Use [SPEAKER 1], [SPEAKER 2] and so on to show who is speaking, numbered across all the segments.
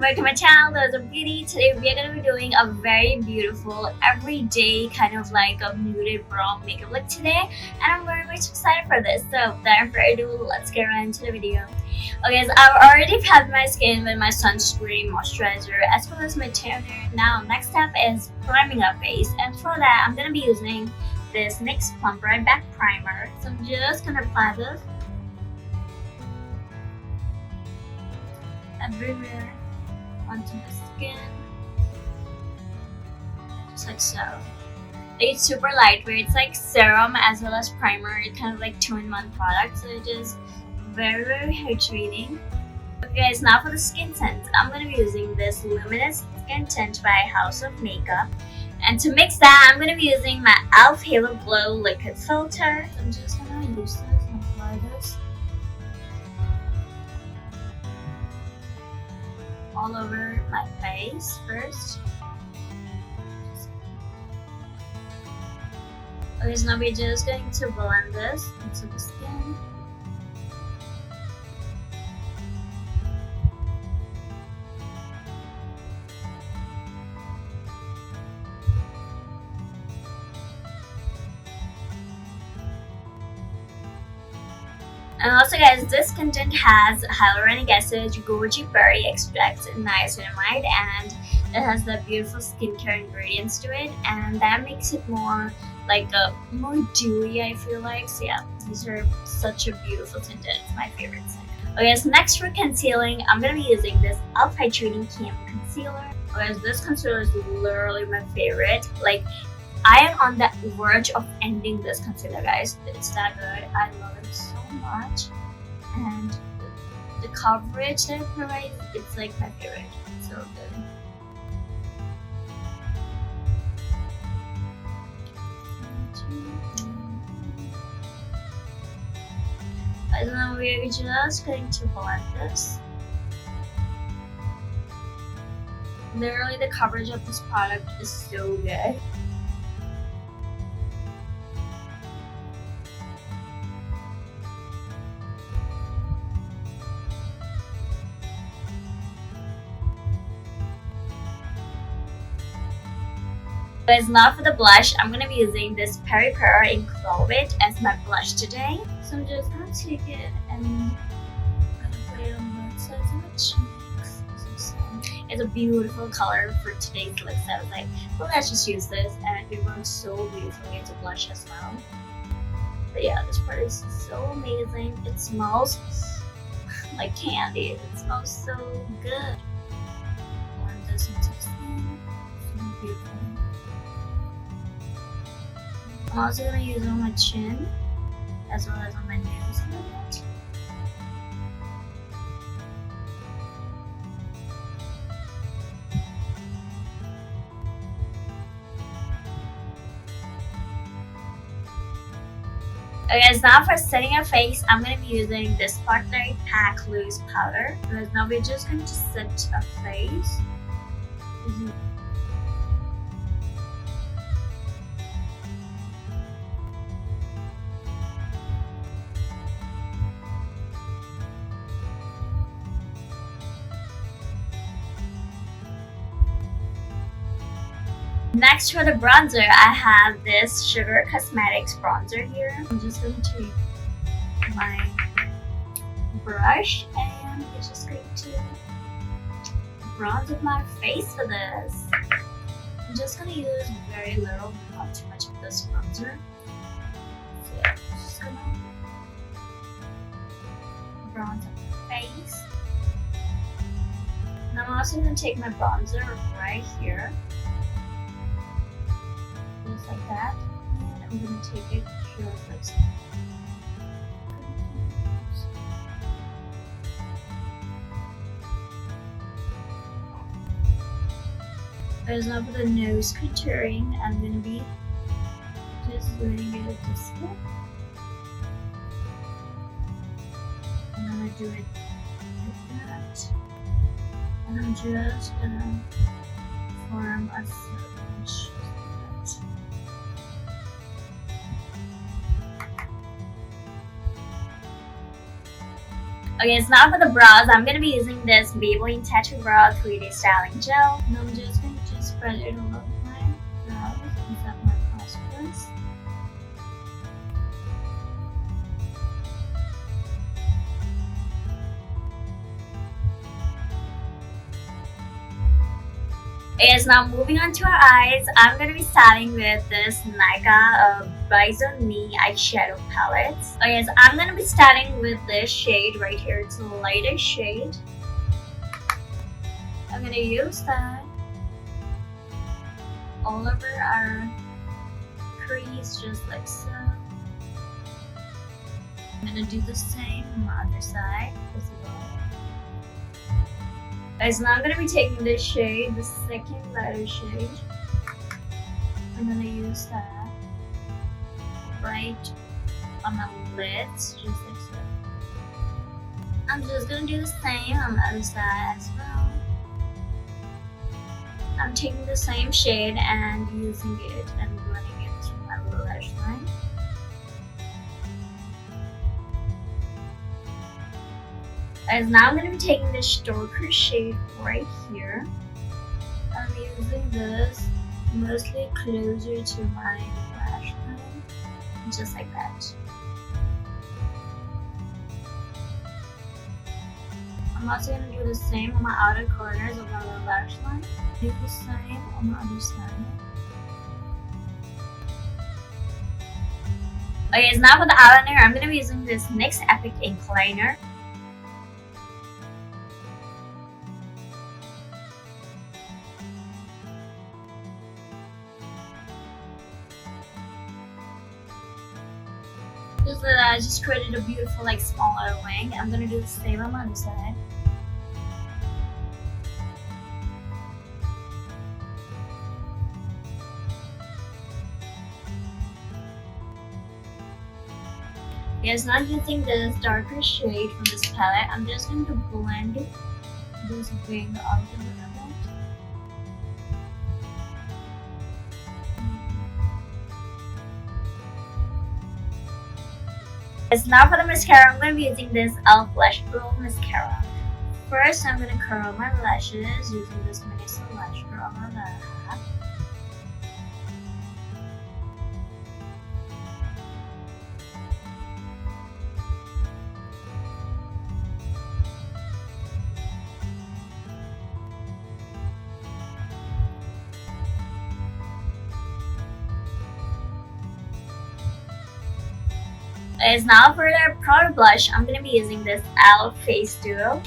[SPEAKER 1] back to my channel, Those of Beauty. Today we are going to be doing a very beautiful, everyday kind of like a muted brown makeup look today. And I'm very much excited for this. So without further ado, let's get right into the video. Okay, so I've already prepped my skin with my sunscreen, moisturizer, as well as my toner. Now, next step is priming our face. And for that, I'm going to be using this NYX Plump Right Back Primer. So I'm just going to apply this everywhere onto the skin, just like so. It's super lightweight. It's like serum as well as primer. It's kind of like 2-in-1 product, so it is very hydrating. Okay guys, now for the skin tint. I'm going to be using this luminous skin tint by House of Makeup. And to mix that, I'm going to be using my e.l.f. Halo Glow liquid filter. I'm just going to use this and apply this all over my face first. Okay, so now we're just going to blend this into the skin. And also guys, this content has hyaluronic acid, goji berry extract, niacinamide, and it has the beautiful skincare ingredients to it, and that makes it more like a more dewy, I feel like. So yeah, these are such a beautiful tinted. It's my favorite scent. Okay, so next for concealing, I'm gonna be using this e.l.f. Hydrating Camo Concealer. Okay, so this concealer is literally my favorite. Like, I am on the verge of ending this concealer, guys. It's that good. I love it so much. And the coverage that it provides, it's like my favorite. It's so good. And then we're just going to blend this. Literally, the coverage of this product is so good. Guys, now for the blush, I'm gonna be using this Peri Peri in Velvet as my blush today. So I'm just gonna take it and I'm gonna put it on both sides of my cheeks. It's a beautiful color for today's look, so I was like, well, let's just use this, and it works so beautifully as a blush as well. But yeah, this part is so amazing. It smells like candy. It smells so good. Blend this into the skin. So beautiful. I'm also going to use it on my chin as well as on my nose a little bit. Okay, so now for setting our face, I'm going to be using this Spotlight Pack Loose Powder. Because now we're just going to set our face. Next for the bronzer, I have this Sugar Cosmetics bronzer here. I'm just going to take my brush and I'm just going to bronze up my face for this. I'm just going to use very little, not too much of this bronzer. So yeah, I'm just going to bronze up my face. And I'm also going to take my bronzer right here. Just like that, and I'm going to take it just like so. As now for the nose contouring, I'm going to be just doing it this way. I'm going to do it like that, and I'm just going to form a circle just like that. Okay, so now for the brows, I'm gonna be using this Maybelline Tattoo Brow 3D Styling Gel. And I'm just going to spread it all over my brows inside my prosperous. Is now moving on to our eyes. I'm going to be starting with this Nika Rise on Me eyeshadow palette. Okay, so I'm going to be starting with this shade right here. It's a lighter shade. I'm going to use that all over our crease, just like so. I'm going to do the same on the other side as well. Guys, now I'm going to be taking this shade, the second lighter shade. I'm going to use that right on my lids, just like so. I'm just going to do the same on the other side as well. I'm taking the same shade and using it and running it through my lower lash line. As now I'm going to be taking this darker shade right here. I'm using this mostly closer to my lash line, just like that. I'm also going to do the same on my outer corners of my lower lash line. Do the same on the other side. Okay, so now for the eyeliner, I'm going to be using this NYX Epic Ink Liner. I just created a beautiful like smaller wing. I'm gonna do the same on the other side. Yes, not using this darker shade from this palette. I'm just going to blend this wing out a little bit. Now for the mascara, I'm going to be using this e.l.f. Lash Curl Mascara. First, I'm going to curl my lashes using this Miniso Lash Curler that I have. Is now for the powder blush, I'm going to be using this e.l.f. Face Duo.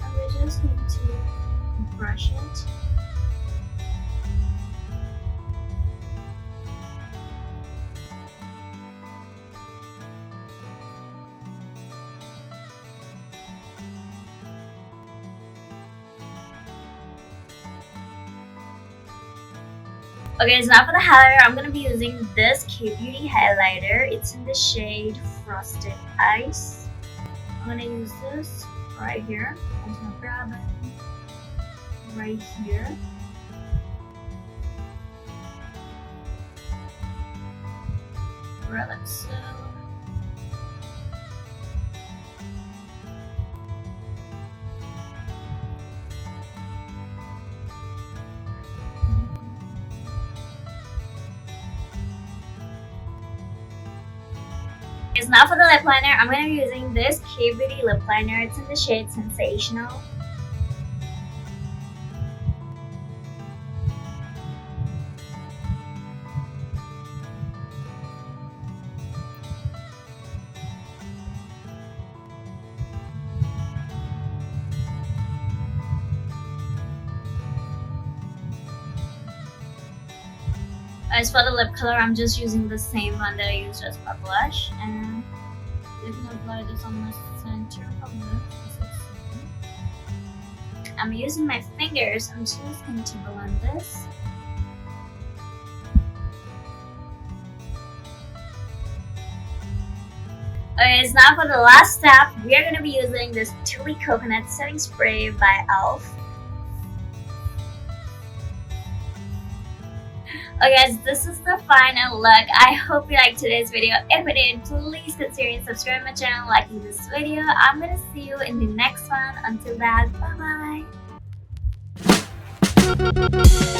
[SPEAKER 1] And we're just going to brush it. Okay, so now for the highlighter, I'm going to be using this K-Beauty highlighter. It's in the shade Frosted Ice. I'm going to use this right here. I'm just going to grab it right here. Right like so. Now for the lip liner, I'm going to be using this K-Beauty lip liner. It's in the shade Sensational. As for the lip color, I'm just using the same one that I used as my blush, and you can apply this on the center of this. I'm using my fingers. I'm just going to blend this. Okay, so now for the last step, we are going to be using this Dewy Coconut Setting Spray by e.l.f. Okay guys, this is the final look. I hope you liked today's video. If you did, please consider subscribing my channel, liking this video. I'm gonna see you in the next one. Until that, bye bye.